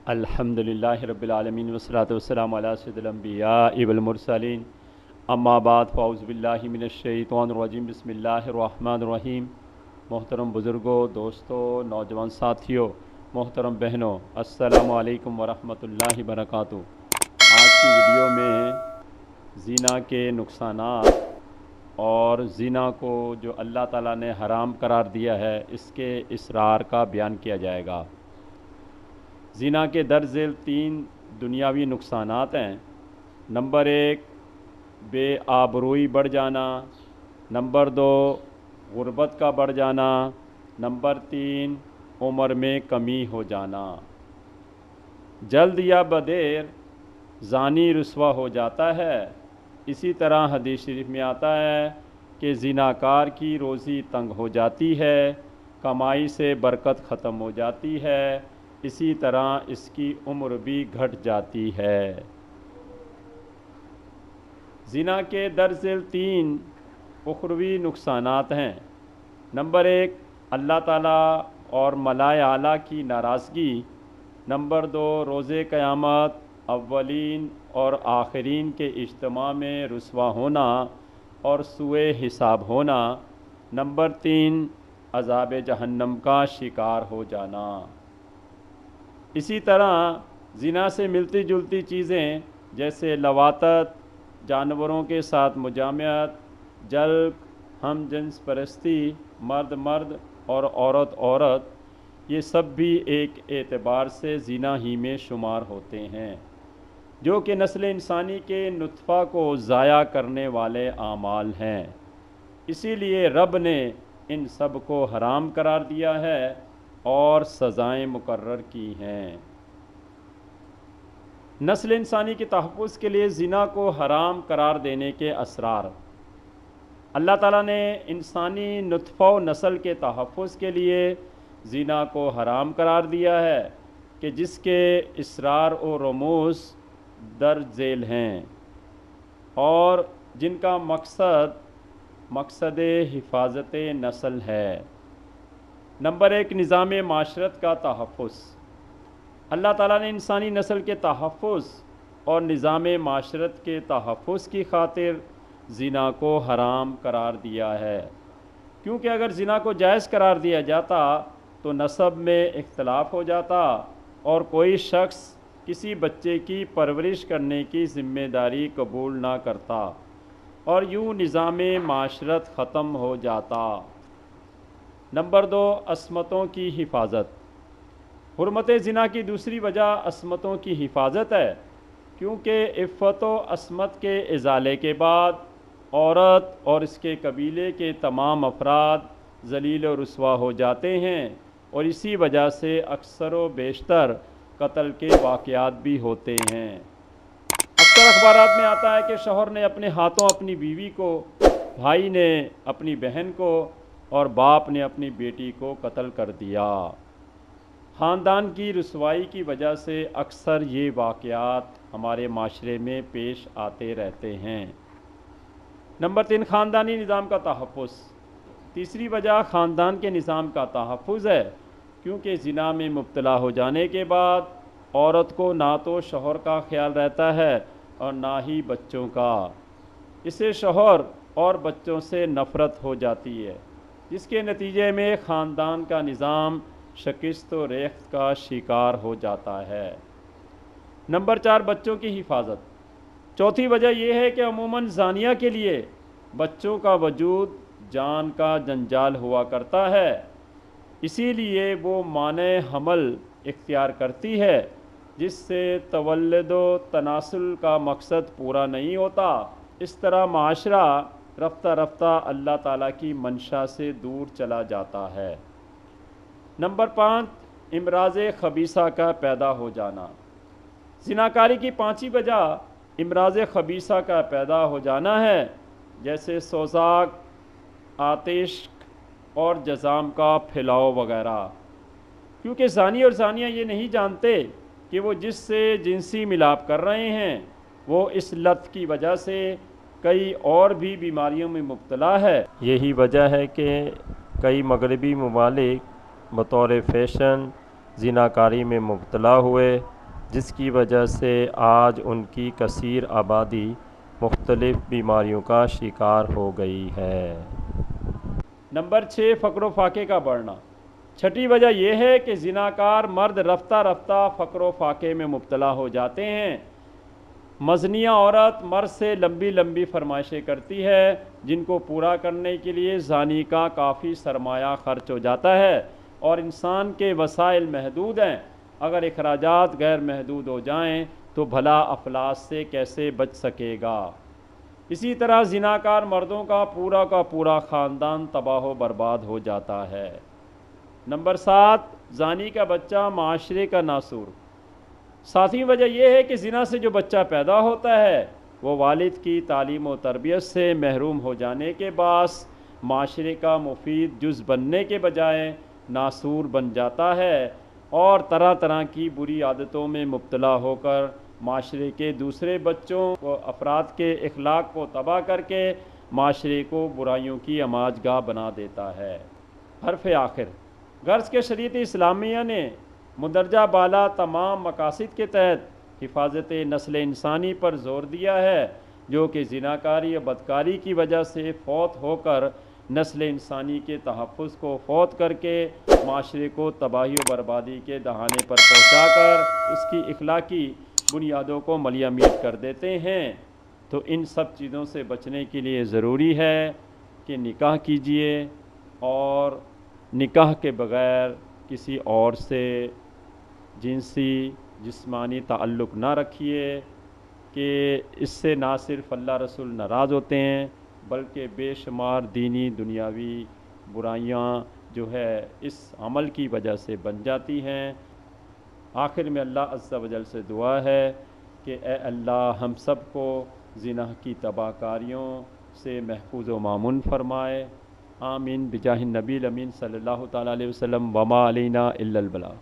الحمدللہ رب العالمین والصلاۃ والسلام علی سید الانبیاء والمرسلین اما بعد فاعوذ باللہ من الشیطان الرجیم بسم اللہ الرحمن الرحیم۔ محترم بزرگوں، دوستوں، نوجوان ساتھیوں، محترم بہنوں، السلام علیکم ورحمۃ اللہ وبرکاتہ۔ آج کی ویڈیو میں زنا کے نقصانات اور زنا کو جو اللہ تعالیٰ نے حرام قرار دیا ہے اس کے اسرار کا بیان کیا جائے گا۔ زنا کے درج ذیل 3 دنیاوی نقصانات ہیں۔ نمبر 1 بے آبروئی بڑھ جانا، نمبر 2 غربت کا بڑھ جانا، نمبر 3 عمر میں کمی ہو جانا۔ جلد یا بدیر زانی رسوا ہو جاتا ہے۔ اسی طرح حدیث شریف میں آتا ہے کہ زناکار کی روزی تنگ ہو جاتی ہے، کمائی سے برکت ختم ہو جاتی ہے، اسی طرح اس کی عمر بھی گھٹ جاتی ہے۔ زنا کے درج ذیل 3 اخروی نقصانات ہیں۔ نمبر 1 اللہ تعالیٰ اور ملائے اعلیٰ کی ناراضگی، نمبر 2 روز قیامت اولین اور آخرین کے اجتماع میں رسوا ہونا اور سوء حساب ہونا، نمبر 3 عذاب جہنم کا شکار ہو جانا۔ اسی طرح زنا سے ملتی جلتی چیزیں جیسے لواطت، جانوروں کے ساتھ مجامعت، جلد، ہم جنس پرستی، مرد مرد اور عورت عورت، یہ سب بھی ایک اعتبار سے زنا ہی میں شمار ہوتے ہیں، جو کہ نسل انسانی کے نطفہ کو ضائع کرنے والے اعمال ہیں۔ اسی لیے رب نے ان سب کو حرام قرار دیا ہے اور سزائیں مقرر کی ہیں۔ نسل انسانی کے تحفظ کے لیے زنا کو حرام قرار دینے کے اسرار۔ اللہ تعالیٰ نے انسانی نطفہ و نسل کے تحفظ کے لیے زنا کو حرام قرار دیا ہے کہ جس کے اسرار و رموز درج ذیل ہیں اور جن کا مقصد حفاظت نسل ہے۔ نمبر 1 نظام معاشرت کا تحفظ۔ اللہ تعالیٰ نے انسانی نسل کے تحفظ اور نظام معاشرت کے تحفظ کی خاطر زنا کو حرام قرار دیا ہے، کیونکہ اگر زنا کو جائز قرار دیا جاتا تو نسب میں اختلاف ہو جاتا اور کوئی شخص کسی بچے کی پرورش کرنے کی ذمہ داری قبول نہ کرتا اور یوں نظام معاشرت ختم ہو جاتا۔ نمبر 2 عصمتوں کی حفاظت۔ حرمت زنا کی دوسری وجہ عصمتوں کی حفاظت ہے، کیونکہ عفت و عصمت کے ازالے کے بعد عورت اور اس کے قبیلے کے تمام افراد ذلیل و رسوا ہو جاتے ہیں اور اسی وجہ سے اکثر و بیشتر قتل کے واقعات بھی ہوتے ہیں۔ اکثر اخبارات میں آتا ہے کہ شوہر نے اپنے ہاتھوں اپنی بیوی کو، بھائی نے اپنی بہن کو اور باپ نے اپنی بیٹی کو قتل کر دیا۔ خاندان کی رسوائی کی وجہ سے اکثر یہ واقعات ہمارے معاشرے میں پیش آتے رہتے ہیں۔ نمبر 3 خاندانی نظام کا تحفظ۔ تیسری وجہ خاندان کے نظام کا تحفظ ہے، کیونکہ زنا میں مبتلا ہو جانے کے بعد عورت کو نہ تو شوہر کا خیال رہتا ہے اور نہ ہی بچوں کا۔ اسے شوہر اور بچوں سے نفرت ہو جاتی ہے، جس کے نتیجے میں خاندان کا نظام شکست و ریخت کا شکار ہو جاتا ہے۔ نمبر 4 بچوں کی حفاظت۔ چوتھی وجہ یہ ہے کہ عموماً زانیہ کے لیے بچوں کا وجود جان کا جنجال ہوا کرتا ہے، اسی لیے وہ مانع حمل اختیار کرتی ہے، جس سے تولد و تناسل کا مقصد پورا نہیں ہوتا۔ اس طرح معاشرہ رفتہ رفتہ اللہ تعالیٰ کی منشا سے دور چلا جاتا ہے۔ نمبر 5 امراض خبیثہ کا پیدا ہو جانا۔ زناکاری کی 5ویں وجہ امراض خبیثہ کا پیدا ہو جانا ہے، جیسے سوزاک، آتش اور جذام کا پھیلاؤ وغیرہ، کیونکہ زانی اور زانیہ یہ نہیں جانتے کہ وہ جس سے جنسی ملاپ کر رہے ہیں وہ اس لت کی وجہ سے کئی اور بھی بیماریوں میں مبتلا ہے۔ یہی وجہ ہے کہ کئی مغربی ممالک بطور فیشن زناکاری میں مبتلا ہوئے، جس کی وجہ سے آج ان کی کثیر آبادی مختلف بیماریوں کا شکار ہو گئی ہے۔ نمبر 6، فقر و فاقے کا بڑھنا۔ چھٹی وجہ یہ ہے کہ زناکار مرد رفتہ رفتہ فقر و فاقے میں مبتلا ہو جاتے ہیں۔ مزنیہ عورت مرد سے لمبی لمبی فرمائشیں کرتی ہے، جن کو پورا کرنے کے لیے زانی کا کافی سرمایہ خرچ ہو جاتا ہے، اور انسان کے وسائل محدود ہیں۔ اگر اخراجات غیر محدود ہو جائیں تو بھلا افلاس سے کیسے بچ سکے گا؟ اسی طرح زناکار مردوں کا پورا خاندان تباہ و برباد ہو جاتا ہے۔ نمبر 7، زانی کا بچہ معاشرے کا ناسور۔ ساتویں وجہ یہ ہے کہ زنا سے جو بچہ پیدا ہوتا ہے وہ والد کی تعلیم و تربیت سے محروم ہو جانے کے باعث معاشرے کا مفید جز بننے کے بجائے ناسور بن جاتا ہے، اور طرح طرح کی بری عادتوں میں مبتلا ہو کر معاشرے کے دوسرے بچوں و افراد کے اخلاق کو تباہ کر کے معاشرے کو برائیوں کی آماج گاہ بنا دیتا ہے۔ حرف آخر۔ غرض کے شریعت اسلامیہ نے مندرجہ بالا تمام مقاصد کے تحت حفاظت نسل انسانی پر زور دیا ہے، جو کہ زناکاری و بدکاری کی وجہ سے فوت ہو کر نسل انسانی کے تحفظ کو فوت کر کے معاشرے کو تباہی و بربادی کے دہانے پر پہنچا کر اس کی اخلاقی بنیادوں کو ملیامید کر دیتے ہیں۔ تو ان سب چیزوں سے بچنے کے لیے ضروری ہے کہ نکاح کیجئے، اور نکاح کے بغیر کسی اور سے جنسی جسمانی تعلق نہ رکھیے، کہ اس سے نہ صرف اللہ رسول ناراض ہوتے ہیں بلکہ بے شمار دینی دنیاوی برائیاں جو ہے اس عمل کی وجہ سے بن جاتی ہیں۔ آخر میں اللہ عز و جل سے دعا ہے کہ اے اللہ ہم سب کو زنا کی تباہ کاریوں سے محفوظ و مامون فرمائے۔ آمین بجاہ النبی الامین صلی اللہ تعالیٰ علیہ وسلم، وما علینا الا البلاغ۔